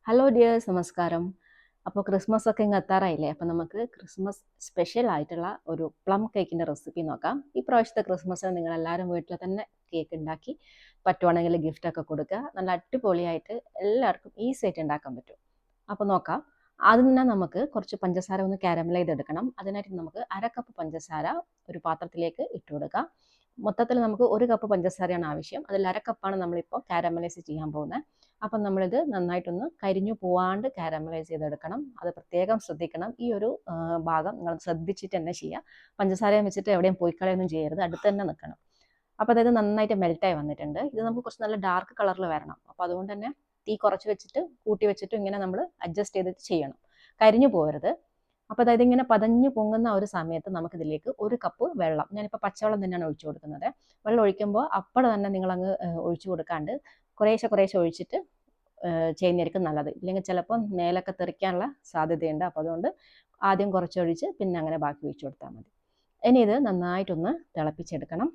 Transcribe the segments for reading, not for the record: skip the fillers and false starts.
Hello dears, നമസ്കാരം. അപ്പോൾ Christmas ഒക്കെ ഇങ്ങ് എത്താറായില്ലേ? അപ്പോൾ നമുക്ക് ക്രിസ്മസ് സ്പെഷ്യൽ ആയിട്ടുള്ള ഒരു പ്ലം കേക്കിൻ്റെ റെസിപ്പി നോക്കാം. ഈ പ്രാവശ്യത്തെ ക്രിസ്മസിന് നിങ്ങളെല്ലാവരും വീട്ടിൽ തന്നെ കേക്ക് ഉണ്ടാക്കി പറ്റുവാണെങ്കിൽ ഗിഫ്റ്റൊക്കെ കൊടുക്കുക. നല്ല അടിപൊളിയായിട്ട് എല്ലാവർക്കും ഈസി ആയിട്ട് ഉണ്ടാക്കാൻ പറ്റും. അപ്പോൾ നോക്കാം. ആദ്യം തന്നെ നമുക്ക് കുറച്ച് പഞ്ചസാര ഒന്ന് കാരമലൈസ് ചെയ്തെടുക്കണം. അതിനായിട്ട് നമുക്ക് 1/2 കപ്പ് പഞ്ചസാര ഒരു പാത്രത്തിലേക്ക് ഇട്ട് കൊടുക്കാം. മൊത്തത്തിൽ നമുക്ക് 1 കപ്പ് പഞ്ചസാരയാണ് ആവശ്യം. അതിൽ 1/2 കപ്പാണ് നമ്മളിപ്പോൾ കാരമലൈസ് ചെയ്യാൻ പോകുന്നത്. അപ്പം നമ്മളിത് നന്നായിട്ടൊന്ന് കരിഞ്ഞു പോവാണ്ട് കാരമലൈസ് ചെയ്തെടുക്കണം. അത് പ്രത്യേകം ശ്രദ്ധിക്കണം. ഈ ഒരു ഭാഗം നിങ്ങൾ ശ്രദ്ധിച്ചിട്ട് തന്നെ ചെയ്യുക. പഞ്ചസാരയും വെച്ചിട്ട് എവിടെയും പോയി കളയൊന്നും ചെയ്യരുത്, അടുത്ത് തന്നെ നിൽക്കണം. അപ്പോൾ അതായത് നന്നായിട്ട് മെൽറ്റായി വന്നിട്ടുണ്ട്. ഇത് നമുക്ക് കുറച്ച് നല്ല ഡാർക്ക് കളറിൽ വരണം. അപ്പോൾ അതുകൊണ്ട് തന്നെ തീ കുറച്ച് വെച്ചിട്ട് കൂട്ടി വെച്ചിട്ട് ഇങ്ങനെ നമ്മൾ അഡ്ജസ്റ്റ് ചെയ്തിട്ട് ചെയ്യണം, കരിഞ്ഞു പോകരുത്. അപ്പോൾ അതായത് ഇങ്ങനെ പതഞ്ഞു പൊങ്ങുന്ന ഒരു സമയത്ത് നമുക്കിതിലേക്ക് 1 കപ്പ് വെള്ളം, ഞാനിപ്പോൾ പച്ചവെള്ളം തന്നെയാണ് ഒഴിച്ചു കൊടുക്കുന്നത്. വെള്ളം ഒഴിക്കുമ്പോൾ അപ്പോൾ തന്നെ നിങ്ങളങ്ങ് ഒഴിച്ചു കൊടുക്കാണ്ട് കുറേശ്ശെ കുറേശ്ശെ ഒഴിച്ചിട്ട് ചെയ്യുന്നതായിരിക്കും നല്ലത്. ഇല്ലെങ്കിൽ ചിലപ്പോൾ മേലൊക്കെ തെറിക്കാനുള്ള സാധ്യതയുണ്ട്. അപ്പോൾ അതുകൊണ്ട് ആദ്യം കുറച്ചൊഴിച്ച് പിന്നെ അങ്ങനെ ബാക്കി ഒഴിച്ചു കൊടുത്താൽ മതി. ഇനി ഇത് നന്നായിട്ടൊന്ന് തിളപ്പിച്ചെടുക്കണം.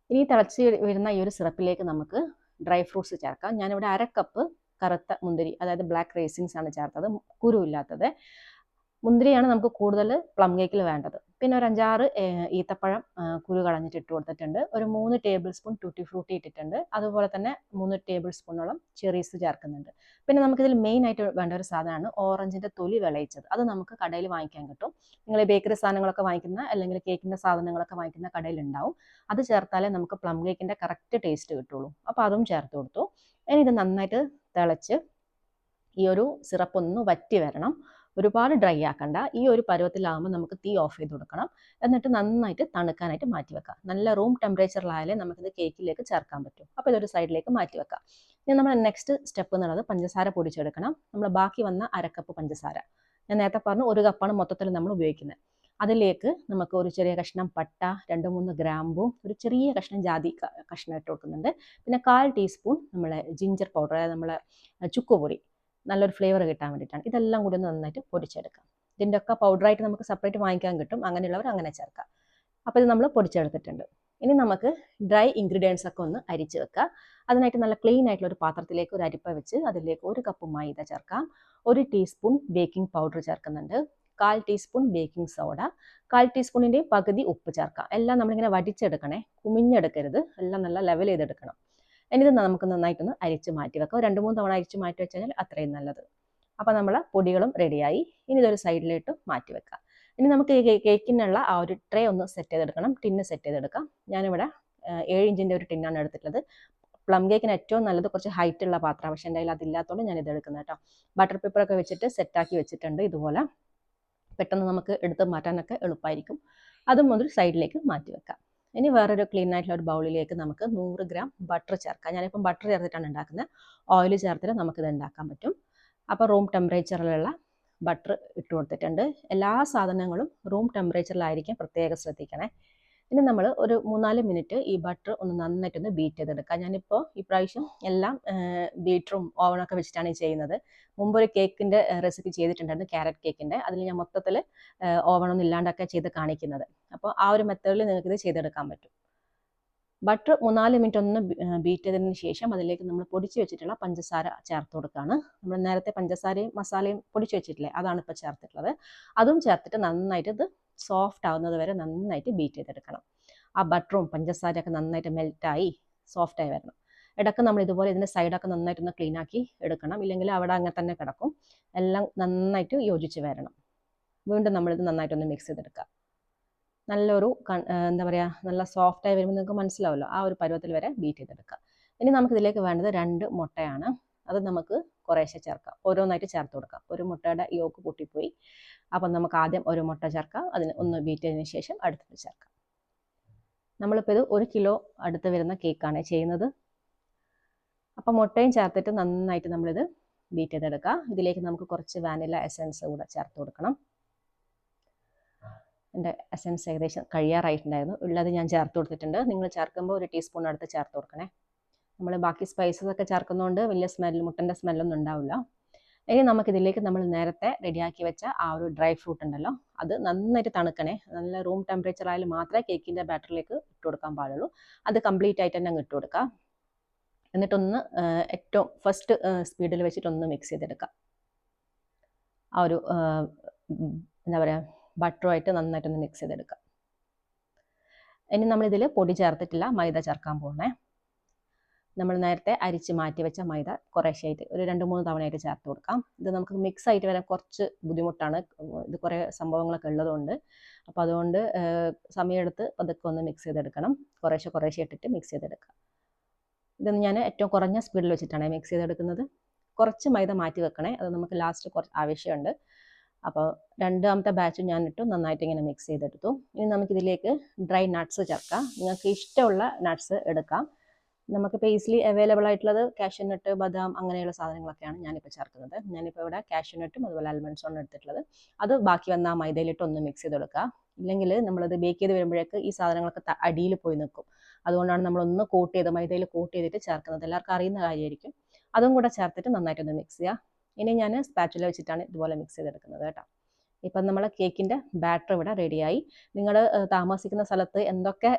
ഇനി തിളച്ച് വരുന്ന ഈ ഒരു സിറപ്പിലേക്ക് നമുക്ക് ഡ്രൈ ഫ്രൂട്ട്സ് ചേർക്കാം. ഞാനിവിടെ 1/2 കപ്പ് കറുത്ത മുന്തിരി, അതായത് ബ്ലാക്ക് റേസിൻസ് ആണ് ചേർത്തത്, കുരുവില്ലാത്തത്. മുന്തിരിയാണ് നമുക്ക് കൂടുതൽ പ്ലം കേക്കിൽ വേണ്ടത്. പിന്നെ ഒരു 5-6 ഈത്തപ്പഴം കുരു കളഞ്ഞിട്ട് ഇട്ട് കൊടുത്തിട്ടുണ്ട്. ഒരു 3 ടേബിൾ സ്പൂൺ ടൂട്ടി ഫ്രൂട്ടി ഇട്ടിട്ടുണ്ട്. അതുപോലെ തന്നെ 3 ടേബിൾ സ്പൂണോളം ചെറീസ് ചേർക്കുന്നുണ്ട്. പിന്നെ നമുക്കിതിൽ മെയിൻ ആയിട്ട് വേണ്ട ഒരു സാധനമാണ് ഓറഞ്ചിൻ്റെ തൊലി വിളയിച്ചത്. അത് നമുക്ക് കടയിൽ വാങ്ങിക്കാൻ കിട്ടും. നിങ്ങൾ ബേക്കറി സാധനങ്ങളൊക്കെ വാങ്ങിക്കുന്ന അല്ലെങ്കിൽ കേക്കിൻ്റെ സാധനങ്ങളൊക്കെ വാങ്ങിക്കുന്ന കടയിൽ ഉണ്ടാവും. അത് ചേർത്താലേ നമുക്ക് പ്ലം കേക്കിൻ്റെ കറക്റ്റ് ടേസ്റ്റ് കിട്ടുള്ളൂ. അപ്പോൾ അതും ചേർത്ത് കൊടുത്തു. ഇനി ഇത് നന്നായിട്ട് തിളച്ച് ഈ ഒരു സിറപ്പ് ഒന്ന് വറ്റി വരണം. ഒരുപാട് ഡ്രൈ ആക്കണ്ട. ഈ ഒരു പരുവത്തിലാകുമ്പോൾ നമുക്ക് തീ ഓഫ് ചെയ്ത് കൊടുക്കണം. എന്നിട്ട് നന്നായിട്ട് തണുക്കാനായിട്ട് മാറ്റി വെക്കാം. നല്ല റൂം ടെമ്പറേച്ചറിലായാലേ നമുക്കിത് കേക്കിലേക്ക് ചേർക്കാൻ പറ്റും. അപ്പോൾ ഇതൊരു സൈഡിലേക്ക് മാറ്റി വെക്കാം. ഇനി നമ്മുടെ നെക്സ്റ്റ് സ്റ്റെപ്പ് എന്നുള്ളത് പഞ്ചസാര പൊടിച്ചെടുക്കണം. നമ്മൾ ബാക്കി വന്ന 1/2 കപ്പ് പഞ്ചസാര, ഞാൻ നേരത്തെ പറഞ്ഞു 1 കപ്പാണ് മൊത്തത്തിൽ നമ്മൾ ഉപയോഗിക്കുന്നത്. അതിലേക്ക് നമുക്ക് ഒരു ചെറിയ കഷ്ണം പട്ട, 2-3 ഗ്രാമ്പും ഒരു ചെറിയ കഷ്ണം ജാതി കഷ്ണം ഇട്ട് കൊടുക്കുന്നുണ്ട്. പിന്നെ 1/4 ടീസ്പൂൺ നമ്മളെ ജിഞ്ചർ പൗഡർ, അതായത് നമ്മളെ ചുക്കുപൊടി, നല്ലൊരു ഫ്ലേവർ കിട്ടാൻ വേണ്ടിയിട്ടാണ്. ഇതെല്ലാം കൂടി ഒന്ന് നന്നായിട്ട് പൊടിച്ചെടുക്കാം. ഇതിൻ്റെ ഒക്കെ പൗഡറായിട്ട് നമുക്ക് സെപ്പറേറ്റ് വാങ്ങിക്കാൻ കിട്ടും. അങ്ങനെയുള്ളവർ അങ്ങനെ ചേർക്കാം. അപ്പോൾ ഇത് നമ്മൾ പൊടിച്ചെടുത്തിട്ടുണ്ട്. ഇനി നമുക്ക് ഡ്രൈ ഇൻഗ്രീഡിയൻസ് ഒക്കെ ഒന്ന് അരിച്ച് വെക്കാം. അതിനായിട്ട് നല്ല ക്ലീൻ ആയിട്ടുള്ള ഒരു പാത്രത്തിലേക്ക് ഒരു അരിപ്പ വെച്ച് അതിലേക്ക് 1 കപ്പ് മൈദ ചേർക്കാം. 1 ടീസ്പൂൺ ബേക്കിംഗ് പൗഡർ ചേർക്കുന്നുണ്ട്. 1/4 ടീസ്പൂൺ ബേക്കിംഗ് സോഡ, 1/4 ടീസ്പൂണിൻ്റെ പകുതി ഉപ്പ് ചേർക്കാം. എല്ലാം നമ്മളിങ്ങനെ വടിച്ചെടുക്കണേ, കുമിഞ്ഞെടുക്കരുത്. എല്ലാം നല്ല ലെവൽ ചെയ്തെടുക്കണം. ഇനി ഇത് നമുക്ക് നന്നായിട്ടൊന്ന് അരിച്ച് മാറ്റി വെക്കാം. 2-3 തവണ അരിച്ച് മാറ്റി വെച്ച് കഴിഞ്ഞാൽ അത്രയും നല്ലത്. അപ്പോൾ നമ്മളെ പൊടികളും റെഡിയായി. ഇനി ഇതൊരു സൈഡിലിട്ട് മാറ്റി വെക്കാം. ഇനി നമുക്ക് ഈ കേക്കിനുള്ള ആ ഒരു ട്രേ ഒന്ന് സെറ്റ് ചെയ്തെടുക്കണം. ടിന്ന് സെറ്റ് ചെയ്തെടുക്കാം. ഞാനിവിടെ 7 ഇഞ്ചിൻ്റെ ഒരു ടിന്നാണ് എടുത്തിട്ടുള്ളത്. പ്ലം കേക്കിന് ഏറ്റവും നല്ലത് കുറച്ച് ഹൈറ്റ് ഉള്ള പാത്രം, പക്ഷേ എൻ്റെ കയ്യിൽ അതില്ലാത്തതുകൊണ്ട് ഞാൻ ഇത് എടുക്കുന്നത് കേട്ടോ. ബട്ടർ പേപ്പറൊക്കെ വെച്ചിട്ട് സെറ്റാക്കി വെച്ചിട്ടുണ്ട്. ഇതുപോലെ പെട്ടെന്ന് നമുക്ക് എടുത്ത് മാറ്റാനൊക്കെ എളുപ്പമായിരിക്കും. അതും ഒരു സൈഡിലേക്ക് മാറ്റി വെക്കാം. ഇനി വേറൊരു ക്ലീൻ ആയിട്ടുള്ള ഒരു ബൗളിലേക്ക് നമുക്ക് 100 ഗ്രാം ബട്ടർ ചേർക്കാം. ഞാനിപ്പം ബട്ടർ ചേർത്തിട്ടാണ് ഉണ്ടാക്കുന്നത്. ഓയിൽ ചേർത്തിട്ട് നമുക്കിത് ഉണ്ടാക്കാൻ പറ്റും. അപ്പോൾ റൂം ടെമ്പറേച്ചറിലുള്ള ബട്ടർ ഇട്ട് കൊടുത്തിട്ടുണ്ട്. എല്ലാ സാധനങ്ങളും റൂം ടെമ്പറേച്ചറിലായിരിക്കും, പ്രത്യേകം ശ്രദ്ധിക്കണേ. ഇനി നമ്മൾ ഒരു 3-4 മിനിറ്റ് ഈ ബട്ടർ ഒന്ന് നന്നായിട്ടൊന്ന് ബീറ്റ് ചെയ്തെടുക്കാം. ഞാനിപ്പോൾ ഈ പ്രാവശ്യം എല്ലാം ബീറ്ററും ഓവനൊക്കെ വെച്ചിട്ടാണ് ചെയ്യുന്നത്. മുമ്പൊരു കേക്കിൻ്റെ റെസിപ്പി ചെയ്തിട്ടുണ്ടായിരുന്നു, ക്യാരറ്റ് കേക്കിൻ്റെ. അതിൽ ഞാൻ മൊത്തത്തിൽ ഓവണൊന്നും ഇല്ലാണ്ടൊക്കെ ചെയ്ത് കാണിക്കുന്നത്. അപ്പോൾ ആ ഒരു മെത്തേഡിൽ നിങ്ങൾക്കിത് ചെയ്തെടുക്കാൻ പറ്റും. ബട്ടർ 3-4 മിനിറ്റ് ഒന്ന് ബീറ്റ് ചെയ്തതിന് ശേഷം അതിലേക്ക് നമ്മൾ പൊടിച്ച് വെച്ചിട്ടുള്ള പഞ്ചസാര ചേർത്ത് കൊടുക്കുകയാണ്. നമ്മൾ നേരത്തെ പഞ്ചസാരയും മസാലയും പൊടിച്ച് വെച്ചിട്ടില്ലേ, അതാണ് ഇപ്പോൾ ചേർത്തിട്ടുള്ളത്. അതും ചേർത്തിട്ട് നന്നായിട്ട് ഇത് സോഫ്റ്റ് ആവുന്നത് വരെ നന്നായിട്ട് ബീറ്റ് ചെയ്തെടുക്കണം. ആ ബട്ടറും പഞ്ചസാരയൊക്കെ നന്നായിട്ട് മെൽറ്റായി സോഫ്റ്റായി വരണം. ഇടയ്ക്ക് നമ്മൾ ഇതുപോലെ ഇതിൻ്റെ സൈഡൊക്കെ നന്നായിട്ടൊന്ന് ക്ലീൻ ആക്കി എടുക്കണം. ഇല്ലെങ്കിൽ അവിടെ അങ്ങനെ തന്നെ കിടക്കും. എല്ലാം നന്നായിട്ട് യോജിച്ച് വരണം. വീണ്ടും നമ്മളിത് നന്നായിട്ടൊന്ന് മിക്സ് ചെയ്തെടുക്കുക. നല്ലൊരു എന്താ പറയുക, നല്ല സോഫ്റ്റായി വരുമ്പോൾ നിങ്ങൾക്ക് മനസ്സിലാവുമല്ലോ, ആ ഒരു പരുവത്തിൽ വരെ ബീറ്റ് ചെയ്തെടുക്കുക. ഇനി നമുക്കിതിലേക്ക് വേണ്ടത് 2 മുട്ടയാണ്. അത് നമുക്ക് കുറേശ്ശെ ചേർക്കാം. ഓരോന്നായിട്ട് ചേർത്ത് കൊടുക്കാം. ഒരു മുട്ടയുടെ യോക്ക് പൊട്ടിപ്പോയി. അപ്പം നമുക്ക് ആദ്യം ഒരു മുട്ട ചേർക്കാം. അതിന് ഒന്ന് ബീറ്റ് ചെയ്തതിന് ശേഷം അടുത്തത് ചേർക്കാം. നമ്മളിപ്പോൾ ഇത് 1 കിലോ അടുത്ത് വരുന്ന കേക്കാണ് ചെയ്യുന്നത്. അപ്പം മുട്ടയും ചേർത്തിട്ട് നന്നായിട്ട് നമ്മളിത് ബീറ്റ് ചെയ്തെടുക്കുക. ഇതിലേക്ക് നമുക്ക് കുറച്ച് വാനില എസൻസ് കൂടെ ചേർത്ത് കൊടുക്കണം. എൻ്റെ എസൻസ് ഏകദേശം കഴിയാറായിട്ടുണ്ടായിരുന്നു. ഉള്ളത് ഞാൻ ചേർത്ത് കൊടുത്തിട്ടുണ്ട്. നിങ്ങൾ ചേർക്കുമ്പോൾ 1 ടീസ്പൂൺ അടുത്ത് ചേർത്ത് കൊടുക്കണേ. നമ്മൾ ബാക്കി സ്പൈസസ് ഒക്കെ ചേർക്കുന്നതുകൊണ്ട് വലിയ മുട്ടൻ്റെ സ്മെല്ലൊന്നും ഉണ്ടാവില്ല. ഇനി നമുക്കിതിലേക്ക് നമ്മൾ നേരത്തെ റെഡിയാക്കി വെച്ച ആ ഒരു ഡ്രൈ ഫ്രൂട്ട് ഉണ്ടല്ലോ, അത് നന്നായിട്ട് തണുക്കണേ. നല്ല റൂം ടെമ്പറേച്ചർ ആയാലും മാത്രമേ കേക്കിൻ്റെ ബാറ്ററിലേക്ക് ഇട്ട് കൊടുക്കാൻ പാടുള്ളൂ. അത് കംപ്ലീറ്റ് ആയിട്ട് തന്നെ അങ്ങ് ഇട്ട് കൊടുക്കുക. എന്നിട്ടൊന്ന് ഏറ്റവും ഫസ്റ്റ് സ്പീഡിൽ വെച്ചിട്ടൊന്ന് മിക്സ് ചെയ്തെടുക്കാം. ആ ഒരു എന്താ പറയുക, ബട്ടറുമായിട്ട് നന്നായിട്ടൊന്ന് മിക്സ് ചെയ്തെടുക്കാം. ഇനി നമ്മളിതിൽ പൊടി ചേർത്തിട്ടില്ല, മൈദ ചേർക്കാൻ പോകണേ. നമ്മൾ നേരത്തെ അരിച്ച് മാറ്റി വെച്ച മൈദ കുറേശ്ശായിട്ട് ഒരു 2-3 തവണയായിട്ട് ചേർത്ത് കൊടുക്കാം. ഇത് നമുക്ക് മിക്സ് ആയിട്ട് വരാൻ കുറച്ച് ബുദ്ധിമുട്ടാണ്, ഇത് കുറേ സംഭവങ്ങളൊക്കെ ഉള്ളതുകൊണ്ട്. അപ്പോൾ അതുകൊണ്ട് സമയമെടുത്ത് പതുക്കെ ഒന്ന് മിക്സ് ചെയ്തെടുക്കണം. കുറേശ്ശെ ഇട്ടിട്ട് മിക്സ് ചെയ്തെടുക്കാം. ഇതൊന്ന് ഞാൻ ഏറ്റവും കുറഞ്ഞ സ്പീഡിൽ വെച്ചിട്ടാണ് മിക്സ് ചെയ്തെടുക്കുന്നത്. കുറച്ച് മൈദ മാറ്റി വെക്കണേ, അത് നമുക്ക് ലാസ്റ്റ് കുറച്ച് ആവശ്യമുണ്ട്. അപ്പോൾ രണ്ടാമത്തെ ബാച്ച് ഞാൻ ഇട്ടു, നന്നായിട്ട് ഇങ്ങനെ മിക്സ് ചെയ്തെടുത്തു. ഇനി നമുക്കിതിലേക്ക് ഡ്രൈ നട്ട്സ് ചേർക്കാം. നിങ്ങൾക്ക് ഇഷ്ടമുള്ള നട്ട്സ് എടുക്കാം. നമുക്കിപ്പോൾ ഈസിലി അവൈലബിൾ ആയിട്ടുള്ളത് കാഷ്യൂനട്ട്, ബദാം അങ്ങനെയുള്ള സാധനങ്ങളൊക്കെയാണ് ഞാനിപ്പോൾ ചേർക്കുന്നത്. ഞാനിപ്പോൾ ഇവിടെ കാഷ്യൂനട്ടും അതുപോലെ ആൽമണ്ട്സുമാണ് എടുത്തിട്ടുള്ളത്. അത് ബാക്കി വന്ന ആ മൈദയിലിട്ട് ഒന്ന് മിക്സ് ചെയ്ത് കൊടുക്കുക. ഇല്ലെങ്കിൽ നമ്മളത് ബേക്ക് ചെയ്ത് വരുമ്പോഴേക്ക് ഈ സാധനങ്ങളൊക്കെ അടിയിൽ പോയി നിൽക്കും. അതുകൊണ്ടാണ് നമ്മളൊന്ന് കോട്ട് ചെയ്ത് മൈദയിൽ കോട്ട് ചെയ്തിട്ട് ചേർക്കുന്നത്. എല്ലാവർക്കും അറിയുന്ന കാര്യമായിരിക്കും. അതും കൂടെ ചേർത്തിട്ട് നന്നായിട്ടൊന്ന് മിക്സ് ചെയ്യുക. ഇനി ഞാൻ സ്പാച്ചുല വെച്ചിട്ടാണ് ഇതുപോലെ മിക്സ് ചെയ്തെടുക്കുന്നത് കേട്ടോ. ഇപ്പം നമ്മളെ കേക്കിൻ്റെ ബാറ്റർ ഇവിടെ റെഡിയായി. നിങ്ങൾ താമസിക്കുന്ന സ്ഥലത്ത് എന്തൊക്കെ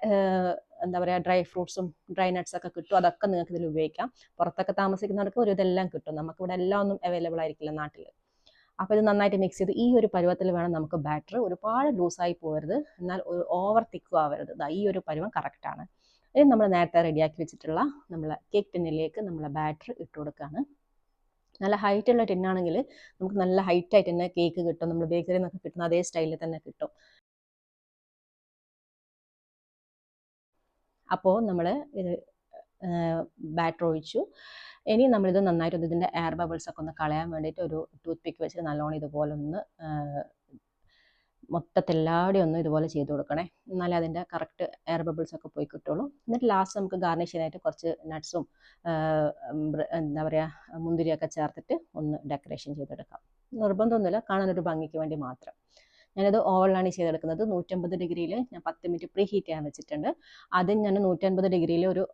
എന്താ പറയുക ഡ്രൈ ഫ്രൂട്ട്സും ഡ്രൈ നട്ട്സൊക്കെ കിട്ടും, അതൊക്കെ നിങ്ങൾക്ക് ഇതിൽ ഉപയോഗിക്കാം. പുറത്തൊക്കെ താമസിക്കുന്നവർക്ക് ഒരു ഇതെല്ലാം കിട്ടും. നമുക്കിവിടെ എല്ലാം ഒന്നും അവൈലബിൾ ആയിരിക്കില്ല നാട്ടിൽ. അപ്പോൾ ഇത് നന്നായിട്ട് മിക്സ് ചെയ്ത് ഈ ഒരു പരുവത്തിൽ വേണം നമുക്ക് ബാറ്റർ. ഒരുപാട് ലൂസായി പോകരുത്, എന്നാൽ ഓവർ തിക്കും ആവരുത്. ഈ ഒരു പരുവം കറക്റ്റാണ്. ഇനി നമ്മൾ നേരത്തെ റെഡിയാക്കി വെച്ചിട്ടുള്ള നമ്മളെ കേക്ക് ടിന്നിലേക്ക് നമ്മളെ ബാറ്റർ ഇട്ട് കൊടുക്കുകയാണ്. നല്ല ഹൈറ്റുള്ള ടിന്നാണെങ്കിൽ നമുക്ക് നല്ല ഹൈറ്റായിട്ട് തന്നെ കേക്ക് കിട്ടും. നമ്മൾ ബേക്കറിയിൽ നിന്നൊക്കെ കിട്ടുന്ന അതേ സ്റ്റൈലിൽ തന്നെ കിട്ടും. അപ്പോൾ നമ്മൾ ഇത് ബാറ്റർ ഒഴിച്ചു. ഇനി നമ്മളിത് നന്നായിട്ട് ഇതിൻ്റെ എയർ ബബിൾസ് ഒക്കെ ഒന്ന് കളയാൻ വേണ്ടിയിട്ട് ഒരു ടൂത്ത് പിക്ക് വെച്ചിട്ട് നല്ലോണം ഇതുപോലെ ഒന്ന് മൊത്തത്തില്ലാടെ ഒന്ന് ഇതുപോലെ ചെയ്ത് കൊടുക്കണേ. എന്നാലേ അതിൻ്റെ കറക്റ്റ് എയർ ബബിൾസ് ഒക്കെ പോയി കിട്ടുള്ളൂ. എന്നിട്ട് ലാസ്റ്റ് നമുക്ക് ഗാർണിഷ് ചെയ്യാനായിട്ട് കുറച്ച് നട്ട്സും എന്താ പറയുക മുന്തിരിയൊക്കെ ചേർത്തിട്ട് ഒന്ന് ഡെക്കറേഷൻ ചെയ്തെടുക്കാം. നിർബന്ധമൊന്നുമില്ല, കാണാനൊരു ഭംഗിക്ക് വേണ്ടി മാത്രം. ഞാനത് ഓവനിലാണ് ചെയ്തെടുക്കുന്നത്. 150 ഡിഗ്രിയിൽ ഞാൻ 10 മിനിറ്റ് പ്രീ ഹീറ്റ് ചെയ്യാൻ വെച്ചിട്ടുണ്ട്. ആദ്യം ഞാൻ 150 ഡിഗ്രിയിൽ ഒരു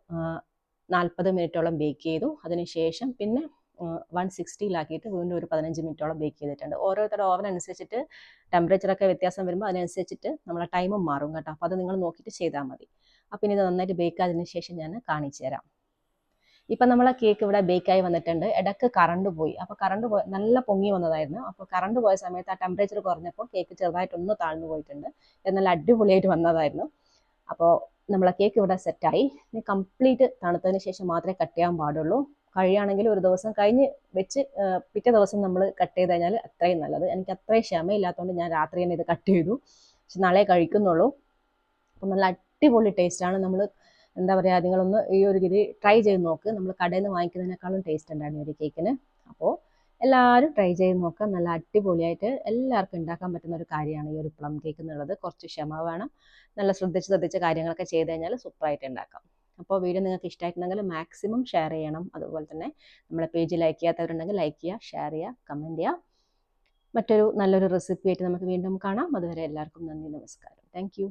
40 മിനിറ്റോളം ബേക്ക് ചെയ്തു. അതിനുശേഷം പിന്നെ 160-ലാക്കിയിട്ട് വീണ്ടും ഒരു 15 മിനിറ്റോളം ബേക്ക് ചെയ്തിട്ടുണ്ട്. ഓരോരുത്തരുടെ ഓവൻ അനുസരിച്ചിട്ട് ടെമ്പറേച്ചറൊക്കെ വ്യത്യാസം വരുമ്പോൾ അതിനനുസരിച്ചിട്ട് നമ്മളെ ടൈമും മാറും കേട്ടോ. അപ്പോൾ അത് നിങ്ങൾ നോക്കിയിട്ട് ചെയ്താൽ മതി. അപ്പോൾ ഇനി ഇത് നന്നായിട്ട് ബേക്ക് ആയതിനു ശേഷം ഞാൻ കാണിച്ചു തരാം. ഇപ്പം നമ്മളെ കേക്ക് ഇവിടെ ബേക്കായി വന്നിട്ടുണ്ട്. ഇടയ്ക്ക് കറണ്ട് പോയി. അപ്പോൾ കറണ്ട് നല്ല പൊങ്ങി വന്നതായിരുന്നു. അപ്പോൾ കറണ്ട് പോയ സമയത്ത് ആ ടെമ്പറേച്ചർ കുറഞ്ഞപ്പോൾ കേക്ക് ചെറുതായിട്ടൊന്ന് താഴ്ന്നു പോയിട്ടുണ്ട്. എന്നാൽ അടിപൊളിയായിട്ട് വന്നതായിരുന്നു. അപ്പോൾ നമ്മളെ കേക്ക് ഇവിടെ സെറ്റായി. ഇനി കംപ്ലീറ്റ് തണുത്തതിന് ശേഷം മാത്രമേ കട്ട് ചെയ്യാൻ പാടുള്ളൂ. കഴിയുകയാണെങ്കിൽ ഒരു ദിവസം കഴിഞ്ഞ് വെച്ച് പിറ്റേ ദിവസം നമ്മൾ കട്ട് ചെയ്ത് കഴിഞ്ഞാൽ അത്രയും നല്ലത്. എനിക്ക് അത്രയും ക്ഷമയില്ലാത്തതുകൊണ്ട് ഞാൻ രാത്രി തന്നെ ഇത് കട്ട് ചെയ്തു. പക്ഷെ നാളെ കഴിക്കുന്നുള്ളൂ. അപ്പം നല്ല അടിപൊളി ടേസ്റ്റാണ്. നമ്മൾ എന്താ പറയുക, നിങ്ങളൊന്ന് ഈ ഒരു രീതി ട്രൈ ചെയ്ത് നോക്ക്. നമ്മൾ കടയിൽ നിന്ന് വാങ്ങിക്കുന്നതിനേക്കാളും ടേസ്റ്റ് ഉണ്ടായിരുന്നു ഒരു കേക്കിന്. അപ്പോൾ എല്ലാവരും ട്രൈ ചെയ്ത് നോക്കാം. നല്ല അടിപൊളിയായിട്ട് എല്ലാവർക്കും ഉണ്ടാക്കാൻ പറ്റുന്ന ഒരു കാര്യമാണ് ഈ ഒരു പ്ലം കേക്ക് എന്നുള്ളത്. കുറച്ച് ക്ഷമ വേണം. നല്ല ശ്രദ്ധിച്ച് കാര്യങ്ങളൊക്കെ ചെയ്ത് കഴിഞ്ഞാൽ സൂപ്പറായിട്ട് ഉണ്ടാക്കാം. അപ്പോൾ വീഡിയോ നിങ്ങൾക്ക് ഇഷ്ടമായിട്ടുണ്ടെങ്കിൽ മാക്സിമം ഷെയർ ചെയ്യണം. അതുപോലെ തന്നെ നമ്മളെ പേജ് ലൈക്ക് ചെയ്യാത്തവരുണ്ടെങ്കിൽ ലൈക്ക് ചെയ്യുക, ഷെയർ ചെയ്യുക, കമൻറ്റ് ചെയ്യുക. മറ്റൊരു നല്ലൊരു റെസിപ്പി ആയിട്ട് നമുക്ക് വീണ്ടും കാണാം. അതുവരെ എല്ലാവർക്കും നന്ദി, നമസ്കാരം. താങ്ക്